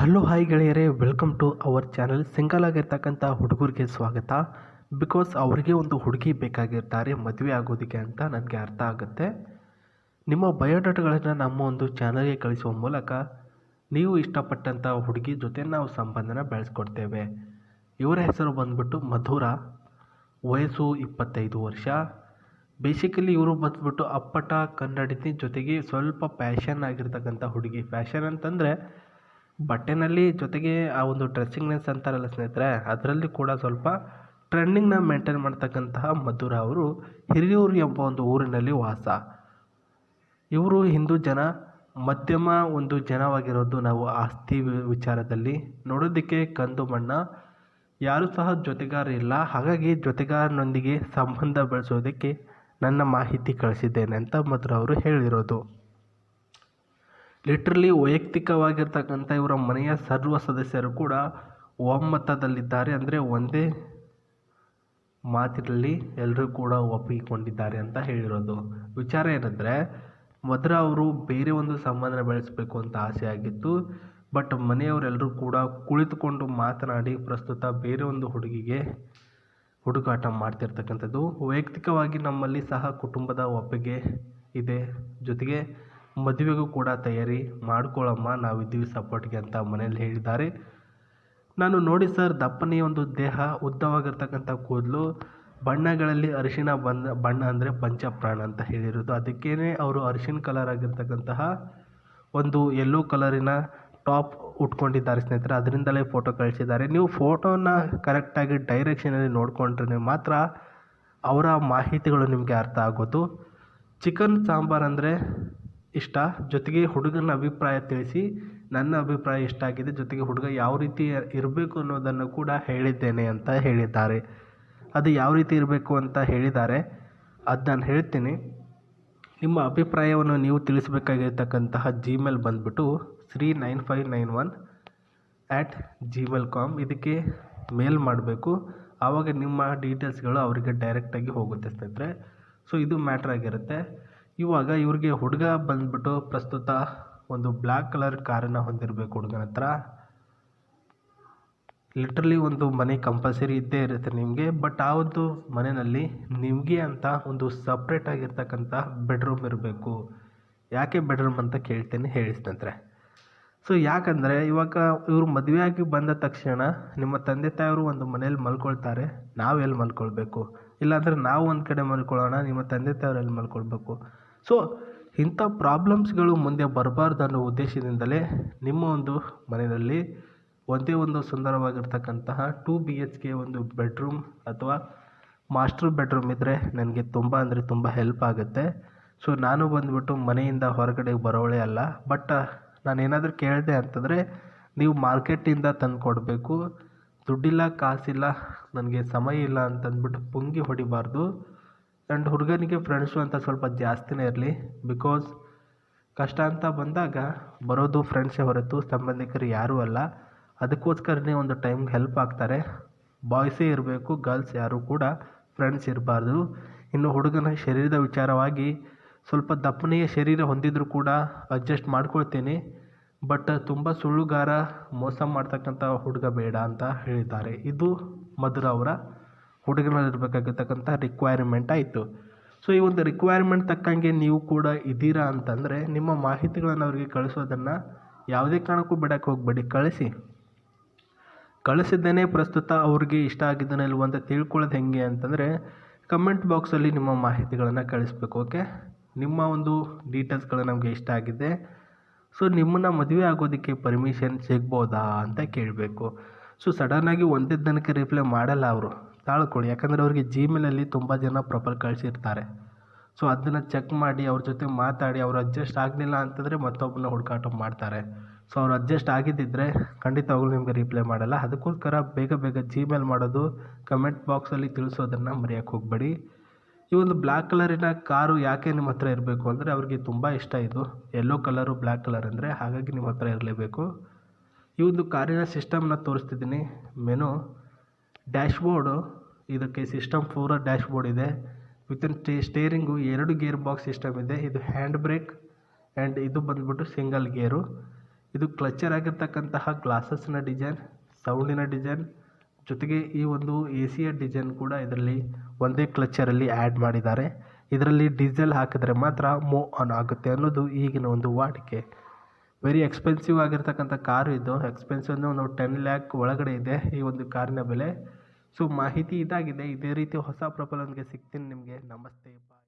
Hello hi ಗೆಳೆಯರೇ, welcome to our channel. Single ಆಗಿರ್ತಕ್ಕಂಥ ಹುಡುಗರಿಗೆ ಸ್ವಾಗತ. ಬಿಕಾಸ್ ಅವರಿಗೆ ಒಂದು ಹುಡುಗಿ ಬೇಕಾಗಿರ್ತಾರೆ ಮದುವೆ ಆಗೋದಕ್ಕೆ ಅಂತ ನನಗೆ ಅರ್ಥ ಆಗುತ್ತೆ. ನಿಮ್ಮ ಬಯೋಡಾಟಾಗಳನ್ನು ನಮ್ಮ ಒಂದು ಚಾನಲ್ಗೆ ಕಳಿಸುವ ಮೂಲಕ ನೀವು ಇಷ್ಟಪಟ್ಟಂಥ ಹುಡುಗಿ ಜೊತೆ ನಾವು ಸಂಬಂಧನ ಬೆಳೆಸ್ಕೊಡ್ತೇವೆ. ಇವರ ಹೆಸರು ಬಂದ್ಬಿಟ್ಟು ಮಧುರ, ವಯಸ್ಸು 25 ವರ್ಷ. ಬೇಸಿಕಲಿ ಇವರು ಬಂದ್ಬಿಟ್ಟು ಅಪ್ಪಟ ಕನ್ನಡತಿ, ಜೊತೆಗೆ ಸ್ವಲ್ಪ ಫ್ಯಾಷನ್ ಆಗಿರ್ತಕ್ಕಂಥ ಹುಡುಗಿ. ಫ್ಯಾಷನ್ ಅಂತಂದರೆ ಬಟ್ಟೆನಲ್ಲಿ, ಜೊತೆಗೆ ಆ ಒಂದು ಡ್ರೆಸ್ಸಿಂಗ್ನೆಸ್ ಅಂತಾರಲ್ಲ ಸ್ನೇಹಿತರೆ, ಅದರಲ್ಲಿ ಕೂಡ ಸ್ವಲ್ಪ ಟ್ರೆಂಡಿಂಗ್ನ ಮೇಂಟೈನ್ ಮಾಡ್ತಕ್ಕಂತಹ ಮಧುರ ಅವರು ಹಿರಿಯೂರು ಎಂಬ ಒಂದು ಊರಿನಲ್ಲಿ ವಾಸ. ಇವರು ಹಿಂದೂ ಜನ, ಮಧ್ಯಮ ಒಂದು ಜನವಾಗಿರೋದು ನಾವು ಆಸ್ತಿ ವಿಚಾರದಲ್ಲಿ. ನೋಡೋದಕ್ಕೆ ಕಂದು ಬಣ್ಣ, ಯಾರೂ ಸಹ ಜೊತೆಗಾರ ಇಲ್ಲ. ಹಾಗಾಗಿ ಜೊತೆಗಾರನೊಂದಿಗೆ ಸಂಬಂಧ ಬೆಳೆಸೋದಕ್ಕೆ ನನ್ನ ಮಾಹಿತಿ ಕಳಿಸಿದ್ದೇನೆ ಅಂತ ಮಧುರ ಅವರು ಹೇಳಿರೋದು. ಲಿಟ್ರಲಿ ವೈಯಕ್ತಿಕವಾಗಿರ್ತಕ್ಕಂಥ ಇವರ ಮನೆಯ ಸರ್ವ ಸದಸ್ಯರು ಕೂಡ ಒಮ್ಮತದಲ್ಲಿದ್ದಾರೆ. ಅಂದರೆ ಒಂದೇ ಮಾತಿನಲ್ಲಿ ಎಲ್ಲರೂ ಕೂಡ ಒಪ್ಪಿಕೊಂಡಿದ್ದಾರೆ ಅಂತ ಹೇಳಿರೋದು. ವಿಚಾರ ಏನಂದರೆ, ಮಧುರ ಅವರು ಬೇರೆ ಒಂದು ಸಂಬಂಧ ಬೆಳೆಸಬೇಕು ಅಂತ ಆಸೆ ಆಗಿತ್ತು. ಬಟ್ ಮನೆಯವರೆಲ್ಲರೂ ಕೂಡ ಕುಳಿತುಕೊಂಡು ಮಾತನಾಡಿ ಪ್ರಸ್ತುತ ಬೇರೆ ಒಂದು ಹುಡುಗಿಗೆ ಹುಡುಕಾಟ ಮಾಡ್ತಿರ್ತಕ್ಕಂಥದ್ದು. ವೈಯಕ್ತಿಕವಾಗಿ ನಮ್ಮಲ್ಲಿ ಸಹ ಕುಟುಂಬದ ಒಪ್ಪಿಗೆ ಇದೆ, ಜೊತೆಗೆ ಮದುವೆಗೂ ಕೂಡ ತಯಾರಿ ಮಾಡ್ಕೊಳ್ಳಮ್ಮ, ನಾವಿದ್ದೀವಿ ಸಪೋರ್ಟ್ಗೆ ಅಂತ ಮನೇಲಿ ಹೇಳಿದ್ದಾರೆ. ನಾನು ನೋಡಿ ಸರ್, ದಪ್ಪನೆಯ ಒಂದು ದೇಹ, ಉದ್ದವಾಗಿರ್ತಕ್ಕಂಥ ಕೂದಲು, ಬಣ್ಣಗಳಲ್ಲಿ ಅರಿಶಿಣ ಬಣ್ಣ ಅಂದರೆ ಪಂಚಪ್ರಾಣ ಅಂತ ಹೇಳಿರೋದು. ಅದಕ್ಕೇ ಅವರು ಅರಿಶಿಣ ಕಲರ್ ಆಗಿರ್ತಕ್ಕಂತಹ ಒಂದು ಯೆಲ್ಲೋ ಕಲರಿನ ಟಾಪ್ ಉಟ್ಕೊಂಡಿದ್ದಾರೆ ಸ್ನೇಹಿತರೆ. ಅದರಿಂದಲೇ ಫೋಟೋ ಕಳಿಸಿದ್ದಾರೆ. ನೀವು ಫೋಟೋನ ಕರೆಕ್ಟಾಗಿ ಡೈರೆಕ್ಷನಲ್ಲಿ ನೋಡಿಕೊಂಡ್ರೆ ಮಾತ್ರ ಅವರ ಮಾಹಿತಿಗಳು ನಿಮಗೆ ಅರ್ಥ ಆಗೋದು. ಚಿಕನ್ ಸಾಂಬಾರು ಅಂದರೆ ಇಷ್ಟ, ಜೊತೆಗೆ ಹುಡುಗನ ಅಭಿಪ್ರಾಯ ತಿಳಿಸಿ. ನನ್ನ ಅಭಿಪ್ರಾಯ ಇಷ್ಟ ಆಗಿದೆ, ಜೊತೆಗೆ ಹುಡುಗ ಯಾವ ರೀತಿ ಇರಬೇಕು ಅನ್ನೋದನ್ನು ಕೂಡ ಹೇಳಿದ್ದೇನೆ ಅಂತ ಹೇಳಿದ್ದಾರೆ. ಅದು ಯಾವ ರೀತಿ ಇರಬೇಕು ಅಂತ ಹೇಳಿದ್ದಾರೆ, ಅದು ನಾನು ಹೇಳ್ತೀನಿ. ನಿಮ್ಮ ಅಭಿಪ್ರಾಯವನ್ನು ನೀವು ತಿಳಿಸಬೇಕಾಗಿರ್ತಕ್ಕಂತಹ ಜಿಮೇಲ್ ಬಂದುಬಿಟ್ಟು sri9591@gmail.com. ಇದಕ್ಕೆ ಮೇಲ್ ಮಾಡಬೇಕು. ಆವಾಗ ನಿಮ್ಮ ಡೀಟೇಲ್ಸ್ಗಳು ಅವರಿಗೆ ಡೈರೆಕ್ಟಾಗಿ ಹೋಗುತ್ತೆ ಸ್ನೇಹಿತರೆ. ಸೊ ಇದು ಮ್ಯಾಟ್ರ್ ಆಗಿರುತ್ತೆ. ಇವಾಗ ಇವ್ರಿಗೆ ಹುಡುಗ ಬಂದ್ಬಿಟ್ಟು ಪ್ರಸ್ತುತ ಒಂದು ಬ್ಲ್ಯಾಕ್ ಕಲರ್ ಕಾರನ್ನು ಹೊಂದಿರಬೇಕು ಹುಡುಗನ ಹತ್ರ. ಲಿಟ್ರಲಿ ಒಂದು ಮನೆ ಕಂಪಲ್ಸರಿ ಇದ್ದೇ ಇರುತ್ತೆ ನಿಮಗೆ. ಬಟ್ ಆ ಒಂದು ಮನೆಯಲ್ಲಿ ನಿಮಗೆ ಅಂತ ಒಂದು ಸಪ್ರೇಟ್ ಆಗಿರ್ತಕ್ಕಂಥ ಬೆಡ್ರೂಮ್ ಇರಬೇಕು. ಯಾಕೆ ಬೆಡ್ರೂಮ್ ಅಂತ ಕೇಳ್ತೇನೆ, ಹೇಳಿ ಸ್ನೇಹಿತರೆ. ಸೊ ಯಾಕಂದರೆ ಇವಾಗ ಇವರು ಮದುವೆಯಾಗಿ ಬಂದ ತಕ್ಷಣ ನಿಮ್ಮ ತಂದೆ ತಾಯಿಯವರು ಒಂದು ಮನೇಲಿ ಮಲ್ಕೊಳ್ತಾರೆ, ನಾವು ಎಲ್ಲಿ ಮಲ್ಕೊಳ್ಬೇಕು? ಇಲ್ಲಾಂದರೆ ನಾವು ಒಂದು ಕಡೆ ಮಲ್ಕೊಳ್ಳೋಣ, ನಿಮ್ಮ ತಂದೆ ತಾಯಿಯವರು ಎಲ್ಲಿ ಮಲ್ಕೊಳ್ಬೇಕು? ಸೊ ಇಂಥ ಪ್ರಾಬ್ಲಮ್ಸ್ಗಳು ಮುಂದೆ ಬರಬಾರ್ದು ಅನ್ನೋ ಉದ್ದೇಶದಿಂದಲೇ ನಿಮ್ಮ ಒಂದು ಮನೆಯಲ್ಲಿ ಒಂದೇ ಒಂದು ಸುಂದರವಾಗಿರ್ತಕ್ಕಂತಹ 2 BHK ಒಂದು ಬೆಡ್ರೂಮ್ ಅಥವಾ ಮಾಸ್ಟರ್ ಬೆಡ್ರೂಮ್ ಇದ್ದರೆ ನನಗೆ ತುಂಬ ಅಂದರೆ ತುಂಬ ಹೆಲ್ಪ್ ಆಗುತ್ತೆ. ಸೊ ನಾನು ಬಂದುಬಿಟ್ಟು ಮನೆಯಿಂದ ಹೊರಗಡೆ ಬರೋಳೆ ಅಲ್ಲ. ಬಟ್ ನಾನೇನಾದರೂ ಕೇಳಿದೆ ಅಂತಂದರೆ ನೀವು ಮಾರ್ಕೆಟಿಂದ ತಂದು ಕೊಡಬೇಕು. ದುಡ್ಡಿಲ್ಲ, ಕಾಸಿಲ್ಲ, ನನಗೆ ಸಮಯ ಇಲ್ಲ ಅಂತಂದ್ಬಿಟ್ಟು ಪುಂಗಿ ಹೊಡಿಬಾರ್ದು. ಆ್ಯಂಡ್ ಹುಡುಗನಿಗೆ ಫ್ರೆಂಡ್ಸು ಅಂತ ಸ್ವಲ್ಪ ಜಾಸ್ತಿನೇ ಇರಲಿ. ಬಿಕಾಸ್ ಕಷ್ಟ ಅಂತ ಬಂದಾಗ ಬರೋದು ಫ್ರೆಂಡ್ಸೇ ಹೊರತು ಸಂಬಂಧಿಕರು ಯಾರೂ ಅಲ್ಲ. ಅದಕ್ಕೋಸ್ಕರನೇ ಒಂದು ಟೈಮ್ಗೆ ಹೆಲ್ಪ್ ಆಗ್ತಾರೆ. ಬಾಯ್ಸೇ ಇರಬೇಕು, ಗರ್ಲ್ಸ್ ಯಾರೂ ಕೂಡ ಫ್ರೆಂಡ್ಸ್ ಇರಬಾರ್ದು. ಇನ್ನು ಹುಡುಗನ ಶರೀರದ ವಿಚಾರವಾಗಿ ಸ್ವಲ್ಪ ದಪ್ಪನೆಯ ಶರೀರ ಹೊಂದಿದ್ರೂ ಕೂಡ ಅಡ್ಜಸ್ಟ್ ಮಾಡ್ಕೊಳ್ತೀನಿ. ಬಟ್ ತುಂಬ ಸುಳ್ಳುಗಾರ, ಮೋಸ ಮಾಡ್ತಕ್ಕಂಥ ಹುಡುಗ ಬೇಡ ಅಂತ ಹೇಳಿದ್ದಾರೆ. ಇದು ಮಧುರ ಅವರ ಹುಡುಗನಲ್ಲಿರಬೇಕಾಗಿರ್ತಕ್ಕಂಥ ರಿಕ್ವೈರ್ಮೆಂಟ್ ಆಯಿತು. ಸೊ ಈ ಒಂದು ರಿಕ್ವೈರ್ಮೆಂಟ್ ತಕ್ಕಂಗೆ ನೀವು ಕೂಡ ಇದ್ದೀರಾ ಅಂತಂದರೆ ನಿಮ್ಮ ಮಾಹಿತಿಗಳನ್ನು ಅವರಿಗೆ ಕಳಿಸೋದನ್ನು ಯಾವುದೇ ಕಾರಣಕ್ಕೂ ಬಿಡೋಕ್ಕೆ ಹೋಗಬೇಡಿ. ಕಳಿಸಿದ್ದೇನೆ. ಪ್ರಸ್ತುತ ಅವ್ರಿಗೆ ಇಷ್ಟ ಆಗಿದ್ದಾನೆ ಇಲ್ವ ಅಂತ ತಿಳ್ಕೊಳ್ಳೋದು ಹೆಂಗೆ ಅಂತಂದರೆ ಕಮೆಂಟ್ ಬಾಕ್ಸಲ್ಲಿ ನಿಮ್ಮ ಮಾಹಿತಿಗಳನ್ನು ಕಳಿಸ್ಬೇಕು. ಓಕೆ, ನಿಮ್ಮ ಒಂದು ಡೀಟೇಲ್ಸ್ಗಳು ನಮಗೆ ಇಷ್ಟ ಆಗಿದೆ, ಸೊ ನಿಮ್ಮನ್ನು ಮದುವೆ ಆಗೋದಕ್ಕೆ ಪರ್ಮಿಷನ್ ಸಿಗ್ಬೋದಾ ಅಂತ ಕೇಳಬೇಕು. ಸೊ ಸಡನ್ನಾಗಿ ಒಂದೇ ದಿನಕ್ಕೆ ರಿಪ್ಲೈ ಮಾಡಲ್ಲ ಅವರು, ತಾಳ್ಕೊಳ್ಳಿ. ಯಾಕಂದರೆ ಅವ್ರಿಗೆ ಜಿಮೇಲಲ್ಲಿ ತುಂಬ ಜನ ಪ್ರೊಫೈಲ್ ಕಳಿಸಿರ್ತಾರೆ. ಸೊ ಅದನ್ನು ಚೆಕ್ ಮಾಡಿ ಅವ್ರ ಜೊತೆ ಮಾತಾಡಿ ಅವ್ರು ಅಡ್ಜಸ್ಟ್ ಆಗಲಿಲ್ಲ ಅಂತಂದರೆ ಮತ್ತೊಬ್ಬನ ಹುಡುಕಾಟ ಮಾಡ್ತಾರೆ. ಸೊ ಅವ್ರು ಅಡ್ಜಸ್ಟ್ ಆಗಿದ್ದಿದ್ದರೆ ಖಂಡಿತವಾಗ್ಲೂ ನಿಮಗೆ ರಿಪ್ಲೈ ಮಾಡಲ್ಲ. ಅದಕ್ಕೋಸ್ಕರ ಬೇಗ ಜಿಮೇಲ್ ಮಾಡೋದು, ಕಮೆಂಟ್ ಬಾಕ್ಸಲ್ಲಿ ತಿಳಿಸೋದನ್ನು ಮರೆಯೋಕ್ಕೆ ಹೋಗಬೇಡಿ. ಈ ಒಂದು ಬ್ಲ್ಯಾಕ್ ಕಲರಿನ ಕಾರು ಯಾಕೆ ನಿಮ್ಮ ಹತ್ರ ಇರಬೇಕು ಅಂದರೆ ಅವ್ರಿಗೆ ತುಂಬ ಇಷ್ಟ. ಇದು ಯೆಲ್ಲೋ ಕಲರು, ಬ್ಲ್ಯಾಕ್ ಕಲರ್ ಅಂದರೆ, ಹಾಗಾಗಿ ನಿಮ್ಮ ಹತ್ರ ಇರಲೇಬೇಕು. ಈ ಒಂದು ಕಾರಿನ ಸಿಸ್ಟಮ್ನ ತೋರಿಸ್ತಿದ್ದೀನಿ. ಮೆನು, ಡ್ಯಾಶ್ಬೋರ್ಡು, ಇದಕ್ಕೆ ಸಿಸ್ಟಮ್ ಪೂರ ಡ್ಯಾಶ್ಬೋರ್ಡ್ ಇದೆ. Within steering 2 gear box system ಇದೆ. ಇದು ಹ್ಯಾಂಡ್ ಬ್ರೇಕ್ ಆ್ಯಂಡ್ ಇದು ಬಂದುಬಿಟ್ಟು ಸಿಂಗಲ್ ಗೇರು. ಇದು ಕ್ಲಚರ್ ಆಗಿರ್ತಕ್ಕಂತಹ ಗ್ಲಾಸಸ್ನ ಡಿಸೈನ್, ಸೌಂಡಿನ ಡಿಸೈನ್ ಜೊತೆಗೆ ಈ ಒಂದು ಎ ಸಿಯ ಡಿಸೈನ್ ಕೂಡ ಇದರಲ್ಲಿ ಒಂದೇ ಕ್ಲಚರಲ್ಲಿ ಆ್ಯಡ್ ಮಾಡಿದ್ದಾರೆ. ಇದರಲ್ಲಿ ಡೀಸೆಲ್ ಹಾಕಿದ್ರೆ ಮಾತ್ರ ಮೂವ್ ಆನ್ ಆಗುತ್ತೆ ಅನ್ನೋದು ಈಗಿನ ಒಂದು ವಾಡಿಕೆ. ವೆರಿ ಎಕ್ಸ್ಪೆನ್ಸಿವ್ ಆಗಿರ್ತಕ್ಕಂಥ ಕಾರು ಇದು. ಎಕ್ಸ್ಪೆನ್ಸಿವ್ ಅಂದರೆ ಒಂದು 10 ಲ್ಯಾಕ್ ಒಳಗಡೆ ಇದೆ ಈ ಒಂದು ಕಾರಿನ ಬೆಲೆ. ಸೊ ಮಾಹಿತಿ ಇದಾಗಿದೆ. ಇದೇ ರೀತಿ ಹೊಸ ಪ್ರೊಫೈಲೊಂದಿಗೆ ಸಿಗ್ತೀನಿ ನಿಮಗೆ. ನಮಸ್ತೆ, ಬಾಯ್.